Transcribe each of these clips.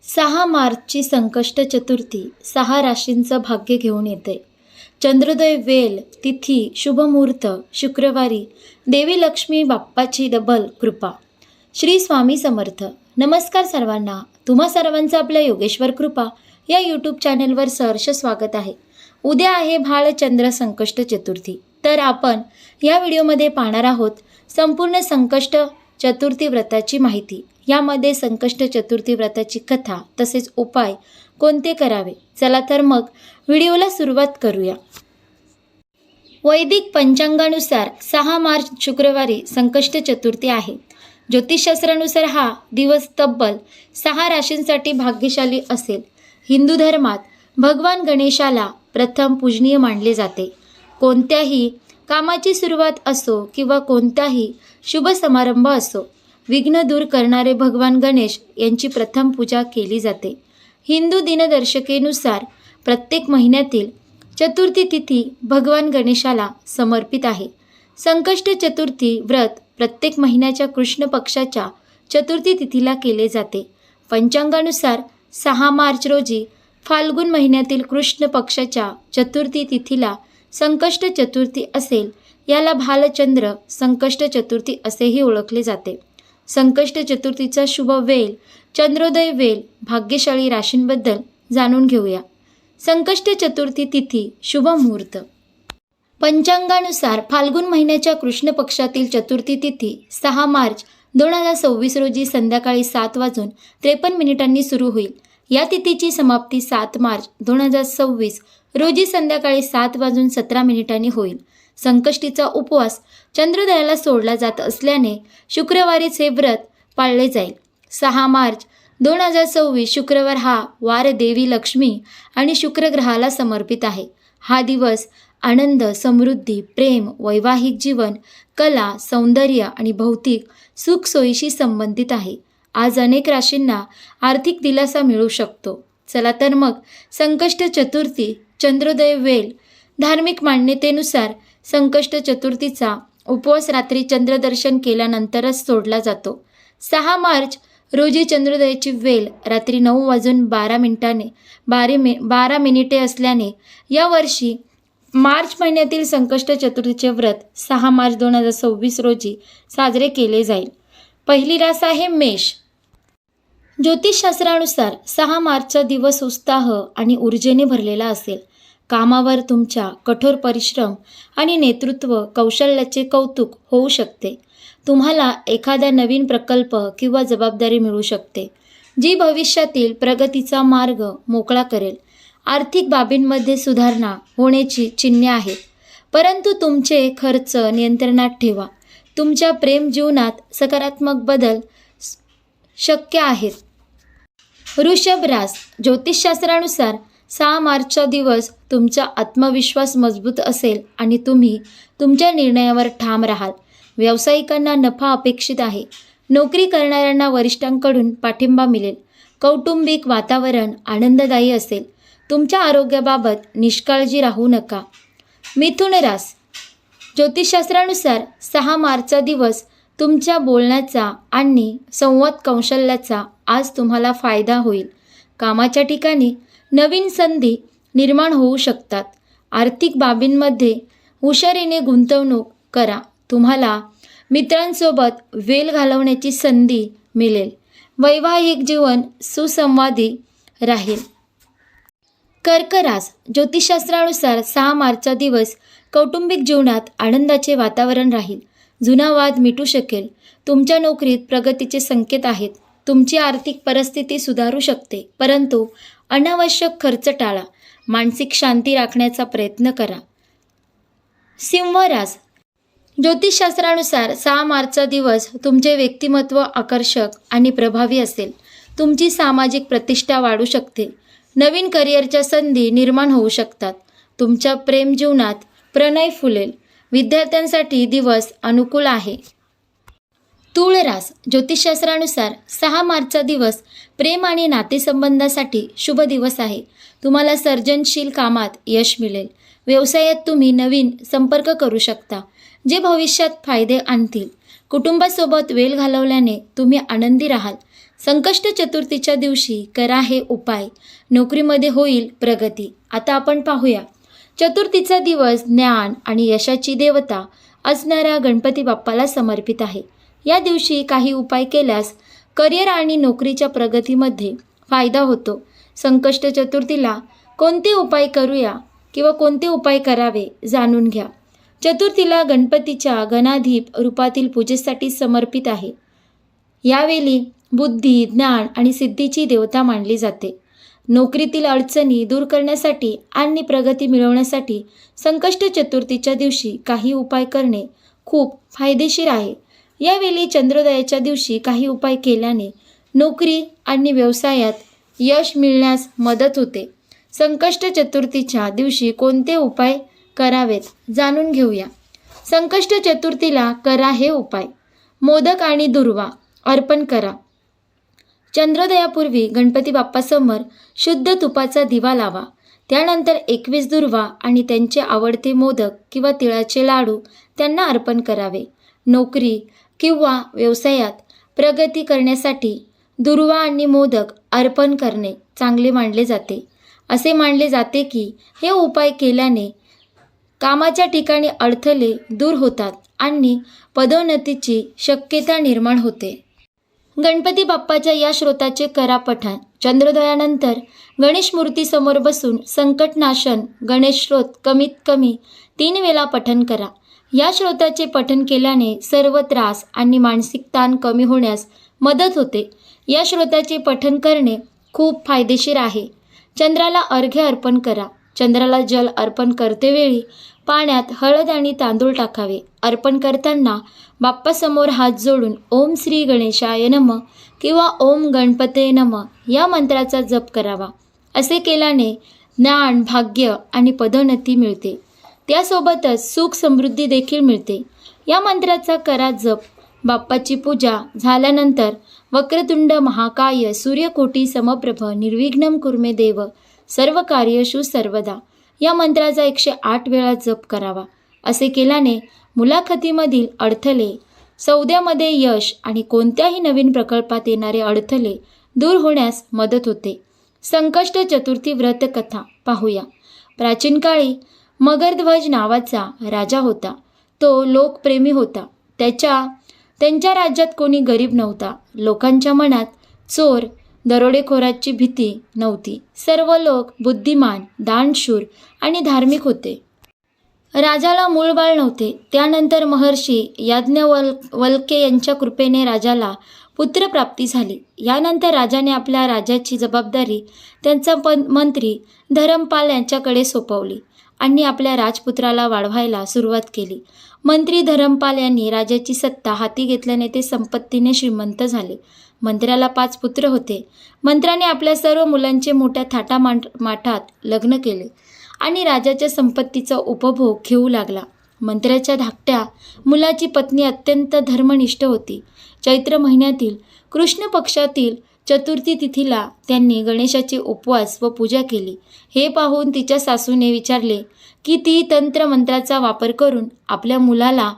6 मार्चची संकष्ट चतुर्थी 6 राशींचं भाग्य घेऊन येते. चंद्रोदय वेल तिथी शुभ मुहूर्त शुक्रवारी. देवी लक्ष्मी बाप्पाची डबल कृपा. श्री स्वामी समर्थ. नमस्कार सर्वांना. तुम्हा सर्वांचं आपल्या योगेश्वर कृपा या यूट्यूब चॅनलवर सहर्ष स्वागत आहे. उद्या आहे भाळचंद्र संकष्ट चतुर्थी. तर आपण या व्हिडिओमध्ये पाहणार आहोत संपूर्ण संकष्ट चतुर्थी व्रताची माहिती. यामध्ये संकष्ट चतुर्थी व्रताची कथा तसेच उपाय कोणते करावे. चला तर मग व्हिडिओला सुरुवात करूया. वैदिक पंचांगानुसार 6 मार्च शुक्रवारी संकष्ट चतुर्थी आहे. ज्योतिषशास्त्रानुसार हा दिवस तब्बल 6 राशींसाठी भाग्यशाली असेल. हिंदू धर्मात भगवान गणेशाला प्रथम पूजनीय मानले जाते. कोणत्याही कामाची सुरुवात असो किंवा कोणताही शुभ समारंभ असो, विघ्न दूर करणारे भगवान गणेश यांची प्रथम पूजा केली जाते. हिंदू दिनदर्शिकेनुसार प्रत्येक महिन्यातील चतुर्थी तिथी भगवान गणेशाला समर्पित आहे. संकष्ट चतुर्थी व्रत प्रत्येक महिन्याच्या कृष्ण पक्षाच्या चतुर्थी तिथीला केले जाते. पंचांगानुसार 6 मार्च रोजी फाल्गुन महिन्यातील कृष्ण पक्षाच्या चतुर्थी तिथीला संकष्ट चतुर्थी असेल. याला भालचंद्र संकष्ट चतुर्थी असेही ओळखले जाते. संकष्ट चतुर्थीचा शुभ वेल चंद्रोदय वेल. भाग्यशाली राशींबद्दल जाणून घेऊया. संकष्ट चतुर्थी तिथी शुभ मुहूर्त. पंचांगानुसार फाल्गुन महिन्याच्या कृष्ण पक्षातील चतुर्थी तिथी 6 मार्च 2026 रोजी संध्याकाळी 7:53 सुरू होईल. या तिथीची समाप्ती 7 मार्च 2026 रोजी संध्याकाळी 7:17 होईल. संकष्टीचा उपवास चंद्रोदयाला सोडला जात असल्याने शुक्रवारीच हे व्रत पाळले जाईल. 6 मार्च 2026 शुक्रवार हा वार देवी लक्ष्मी आणि शुक्रग्रहाला समर्पित आहे. हा दिवस आनंद, समृद्धी, प्रेम, वैवाहिक जीवन, कला, सौंदर्य आणि भौतिक सुखसोयीशी संबंधित आहे. आज अनेक राशींना आर्थिक दिलासा मिळू शकतो. चला तर मग संकष्ट चतुर्थी चंद्रोदय वेल. धार्मिक मान्यतेनुसार संकष्ट चतुर्थीचा उपवास रात्री चंद्रदर्शन केल्यानंतरच सोडला जातो. 6 मार्च रोजी चंद्रोदयाची वेल रात्री 9:12 असल्याने यावर्षी मार्च महिन्यातील संकष्ट चतुर्थीचे व्रत 6 मार्च 2026 रोजी साजरे केले जाईल. पहिली रास आहे मेष. ज्योतिषशास्त्रानुसार 6 मार्चचा दिवस उत्साह आणि ऊर्जेने भरलेला असेल. कामावर तुमच्या कठोर परिश्रम आणि नेतृत्व कौशल्याचे कौतुक होऊ शकते. तुम्हाला एखादा नवीन प्रकल्प किंवा जबाबदारी मिळू शकते, जी भविष्यातील प्रगतीचा मार्ग मोकळा करेल. आर्थिक बाबींमध्ये सुधारणा होण्याची चिन्हे आहेत, परंतु तुमचे खर्च नियंत्रणात ठेवा. तुमच्या प्रेम जीवनात सकारात्मक बदल शक्य आहेत. वृषभ रास. ज्योतिषशास्त्रानुसार 6 मार्चचा दिवस तुमचा आत्मविश्वास मजबूत असेल आणि तुम्ही तुमच्या निर्णयावर ठाम राहाल. व्यावसायिकांना नफा अपेक्षित आहे. नोकरी करणाऱ्यांना वरिष्ठांकडून पाठिंबा मिळेल. कौटुंबिक वातावरण आनंददायी असेल. तुमच्या आरोग्याबाबत निष्काळजी राहू नका. मिथुन रास. ज्योतिषशास्त्रानुसार 6 मार्चचा दिवस तुमच्या बोलण्याचा आणि संवाद कौशल्याचा आज तुम्हाला फायदा होईल. कामाच्या ठिकाणी नवीन संधी निर्माण होऊ शकतात. आर्थिक बाबींमध्ये हुशारीने गुंतवणूक करा. तुम्हाला मित्रांसोबत वेळ घालवण्याची संधी मिळेल. वैवाहिक जीवन सुसंवादी राहील. कर्क रास. ज्योतिषशास्त्रानुसार 6 मार्चचा दिवस कौटुंबिक जीवनात आनंदाचे वातावरण राहील. जुना वाद मिटू शकेल. तुमच्या नोकरीत प्रगतीचे संकेत आहेत. तुमची आर्थिक परिस्थिती सुधारू शकते, परंतु अनावश्यक खर्च टाळा. मानसिक शांती राखण्याचा प्रयत्न करा. सिंह रास. ज्योतिषशास्त्रानुसार 6 मार्चचा दिवस तुमचे व्यक्तिमत्व आकर्षक आणि प्रभावी असेल. तुमची सामाजिक प्रतिष्ठा वाढू शकते. नवीन करिअरच्या संधी निर्माण होऊ शकतात. तुमच्या प्रेम जीवनात प्रणय फुलेल. विद्यार्थ्यांसाठी दिवस अनुकूल आहे. तूळ रास. ज्योतिषशास्त्रानुसार 6 मार्चचा दिवस प्रेम आणि नातेसंबंधासाठी शुभ दिवस आहे. तुम्हाला सर्जनशील कामात यश मिळेल. व्यवसायात तुम्ही नवीन संपर्क करू शकता, जे भविष्यात फायदे आणतील. कुटुंबासोबत वेळ घालवल्याने तुम्ही आनंदी राहाल. संकष्ट चतुर्थीच्या दिवशी करा हे उपाय, नोकरीमध्ये होईल प्रगती. आता आपण पाहूया. चतुर्थीचा दिवस ज्ञान आणि यशाची देवता असणाऱ्या गणपती बाप्पाला समर्पित आहे. या दिवशी काही उपाय केल्यास करिअर आणि नोकरीच्या प्रगतीमध्ये फायदा होतो. संकष्ट चतुर्थीला कोणते उपाय करूया किंवा कोणते उपाय करावे जाणून घ्या. चतुर्थीला गणपतीच्या गणाधिप रूपातील पूजेसाठी समर्पित आहे. यावेळी बुद्धी, ज्ञान आणि सिद्धीची देवता मानली जाते. नोकरीतील अडचणी दूर करण्यासाठी आणि प्रगती मिळवण्यासाठी संकष्ट चतुर्थीच्या दिवशी काही उपाय करणे खूप फायदेशीर आहे. यावेळी चंद्रोदयाच्या दिवशी काही उपाय केल्याने नोकरी आणि व्यवसायात यश मिळण्यास मदत होते. संकष्ट चतुर्थीच्या दिवशी कोणते उपाय करावेत जाणून घेऊया. संकष्ट चतुर्थीला करा हे उपाय. मोदक आणि दुर्वा अर्पण करा. चंद्रोदयापूर्वी गणपती बाप्पासमोर शुद्ध तुपाचा दिवा लावा. त्यानंतर 21 दुर्वा आणि त्यांचे आवडते मोदक किंवा तिळाचे लाडू त्यांना अर्पण करावे. नोकरी किंवा व्यवसायात प्रगती करण्यासाठी दुर्वा आणि मोदक अर्पण करणे चांगले मानले जाते. असे मानले जाते की हे उपाय केल्याने कामाच्या ठिकाणी अडथळे दूर होतात आणि पदोन्नतीची शक्यता निर्माण होते. गणपती बाप्पाच्या या श्लोकाचे करा पठण. चंद्रोदयानंतर गणेश मूर्तीसमोर बसून संकटनाशन गणेश श्लोक कमीत कमी 3 वेळा पठण करा. या श्लोकाचे पठण केल्याने सर्व त्रास आणि मानसिक ताण कमी होण्यास मदत होते. या श्लोकाचे पठण करणे खूप फायदेशीर आहे. चंद्राला अर्घ्य अर्पण करा. चंद्राला जल अर्पण करतेवेळी पाण्यात हळद आणि तांदूळ टाकावे. अर्पण करताना बाप्पासमोर हात जोडून ओम श्री गणेशाय नमः किंवा ओम गणपते नमः या मंत्राचा जप करावा. असे केल्याने ज्ञान, भाग्य आणि पदोन्नती मिळते. त्यासोबतच सुख समृद्धी देखील मिळते. या मंत्राचा करा जप. बाप्पाची पूजा झाल्यानंतर वक्रतुंड महाकाय सूर्यकोटी समप्रभ निर्विघ्नं कुर्मे देव सर्व कार्येषु सर्वदा या मंत्राचा 108 वेळा जप करावा. असे केल्याने मुलाखतीमधील अडथळे, सौद्यामध्ये यश आणि कोणत्याही नवीन प्रकल्पात येणारे अडथळे दूर होण्यास मदत होते. संकष्ट चतुर्थी व्रत कथा पाहूया. प्राचीन काळी मगरध्वज नावाचा राजा होता. तो लोकप्रेमी होता. त्यांच्या राज्यात कोणी गरीब नव्हता. लोकांच्या मनात चोर, दरोडेखोराची भीती नव्हती. सर्व लोक बुद्धिमान, दानशूर आणि धार्मिक होते. राजाला मूळबाळ नव्हते. त्यानंतर महर्षी याज्ञवल्क्य यांच्या कृपेने राजाला पुत्रप्राप्ती झाली. यानंतर राजाने आपल्या राज्याची जबाबदारी त्यांचा मंत्री धरमपाल यांच्याकडे सोपवली आणि आपल्या राजपुत्राला वाढवायला सुरुवात केली. मंत्री धरमपाल यांनी राजाची सत्ता हाती घेतल्याने ते संपत्तीने श्रीमंत झाले. मंत्र्याला 5 पुत्र होते. मंत्र्याने आपल्या सर्व मुलांचे मोठ्या थाटामाटात लग्न केले आणि राजाच्या संपत्तीचा उपभोग घेऊ लागला. मंत्र्याच्या धाकट्या मुलाची पत्नी अत्यंत धर्मनिष्ठ होती. चैत्र महिन्यातील कृष्ण पक्षातील चतुर्थी तिथीला त्यांनी गणेशाचे उपवास व पूजा केली. हे पाहून तिच्या सासूने विचारले की ती तंत्रमंत्राचा वापर करून आपल्या मुलाला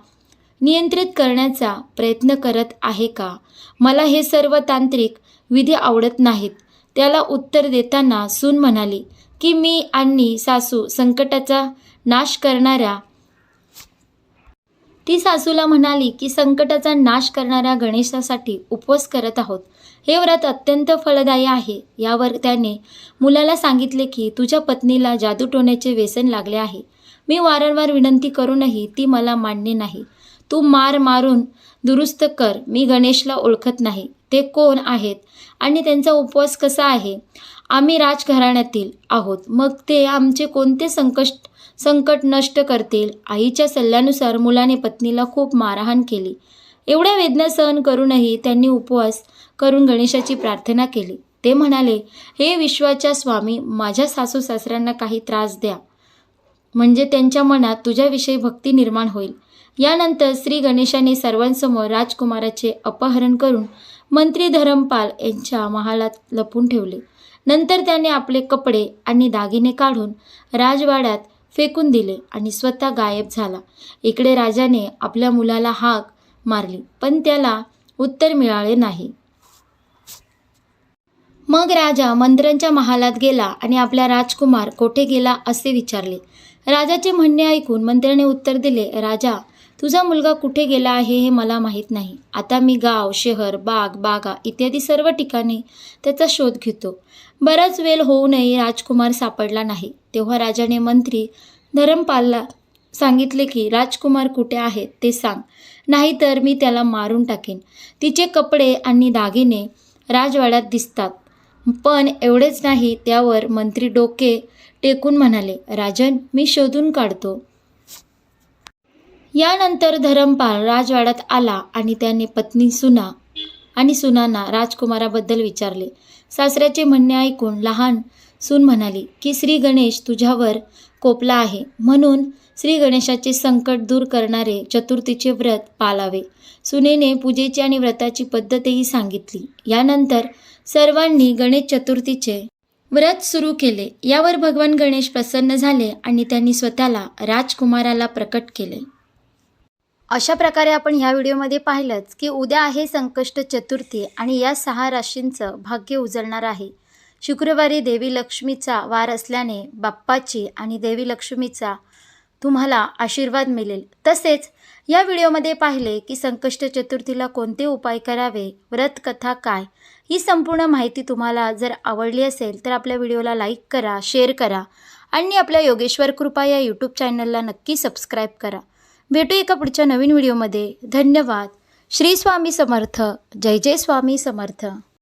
नियंत्रित करण्याचा प्रयत्न करत आहे का? मला हे सर्व तांत्रिक विधी आवडत नाहीत. त्याला उत्तर देताना सून म्हणाली की मी आणि सासू संकटाचा नाश करणाऱ्या ती सासूला म्हणाली की संकटाचा नाश करणाऱ्या गणेशासाठी उपवास करत आहोत. हे व्रत अत्यंत फलदायी आहे. यावर त्याने मुलाला सांगितले की तुझ्या पत्नीला जादूटोण्याचे व्यसन लागले आहे. मी वारंवार विनंती करूनही ती मला मान्य नाही. तू मारून दुरुस्त कर. मी गणेशला ओळखत नाही. ते कोण आहेत आणि त्यांचा उपवास कसा आहे? आम्ही राजघराण्यातील आहोत. मग ते आमचे कोणते संकट नष्ट करतील? आईच्या सल्ल्यानुसार मुलाने पत्नीला खूप मारहाण केली. एवढ्या वेदना सहन करूनही त्यांनी उपवास करून गणेशाची प्रार्थना केली. ते म्हणाले, हे विश्वाच्या स्वामी, माझ्या सासू सासऱ्यांना काही त्रास द्या, म्हणजे त्यांच्या मनात तुझ्याविषयी भक्ती निर्माण होईल. यानंतर श्री गणेशाने सर्वांसमोर राजकुमाराचे अपहरण करून मंत्री धरमपाल यांच्या महालात लपून ठेवले. नंतर त्याने आपले कपडे आणि दागिने काढून राजवाड्यात फेकून दिले आणि स्वतः गायब झाला. इकडे राजाने आपल्या मुलाला हाक मारली, पण त्याला उत्तर मिळाले नाही. मग राजा मंत्र्यांच्या महालात गेला आणि आपला राजकुमार कोठे गेला असे विचारले. राजाचे म्हणणे ऐकून मंत्र्याने उत्तर दिले, राजा, तुझा मुलगा कुठे गेला आहे हे मला माहीत नाही. आता मी गाव, शहर, बागा इत्यादी सर्व ठिकाणी त्याचा शोध घेतो. बराच वेळ होऊनही राजकुमार सापडला नाही. तेव्हा राजाने मंत्री धर्मपालला सांगितले की राजकुमार कुठे आहे ते सांग, नाहीतर मी त्याला मारून टाकेन. तिचे कपडे आणि दागिने राजवाड्यात दिसतात. पण एवढेच नाही, त्यावर मंत्री डोके टेकून म्हणाले, राजन, मी शोधून काढतो. यानंतर धर्मपाल राजवाड्यात आला आणि त्याने पत्नी सुना आणि सुनांना राजकुमाराबद्दल विचारले. सासऱ्याचे म्हणणे ऐकून लहान सून म्हणाली की श्री गणेश तुझ्यावर कोपला आहे, म्हणून श्री गणेशाचे संकट दूर करणारे चतुर्थीचे व्रत पाळावे. सुनेने पूजेची आणि व्रताची पद्धतही सांगितली. यानंतर सर्वांनी गणेश चतुर्थीचे व्रत सुरू केले. यावर भगवान गणेश प्रसन्न झाले आणि त्यांनी स्वतःला राजकुमाराला प्रकट केले. अशा प्रकारे आपण ह्या व्हिडिओमध्ये पाहिलंच की उद्या आहे संकष्ट चतुर्थी आणि या 6 राशींचं भाग्य उजळणार आहे. शुक्रवारी देवी लक्ष्मीचा वार असल्याने बाप्पाची आणि देवी लक्ष्मीचा तुम्हाला आशीर्वाद मिळेल. तसेच या व्हिडिओमध्ये पाहिले की संकष्ट चतुर्थीला कोणते उपाय करावे, व्रत कथा काय, ही संपूर्ण माहिती तुम्हाला जर आवडली असेल तर आपल्या व्हिडिओला लाईक करा, शेअर करा आणि आपल्या योगेश्वर कृपा या यूट्यूब चॅनलला नक्की सबस्क्राईब करा. भेटू एका पुढच्या नवीन व्हिडिओमध्ये. धन्यवाद. श्री स्वामी समर्थ. जय जय स्वामी समर्थ.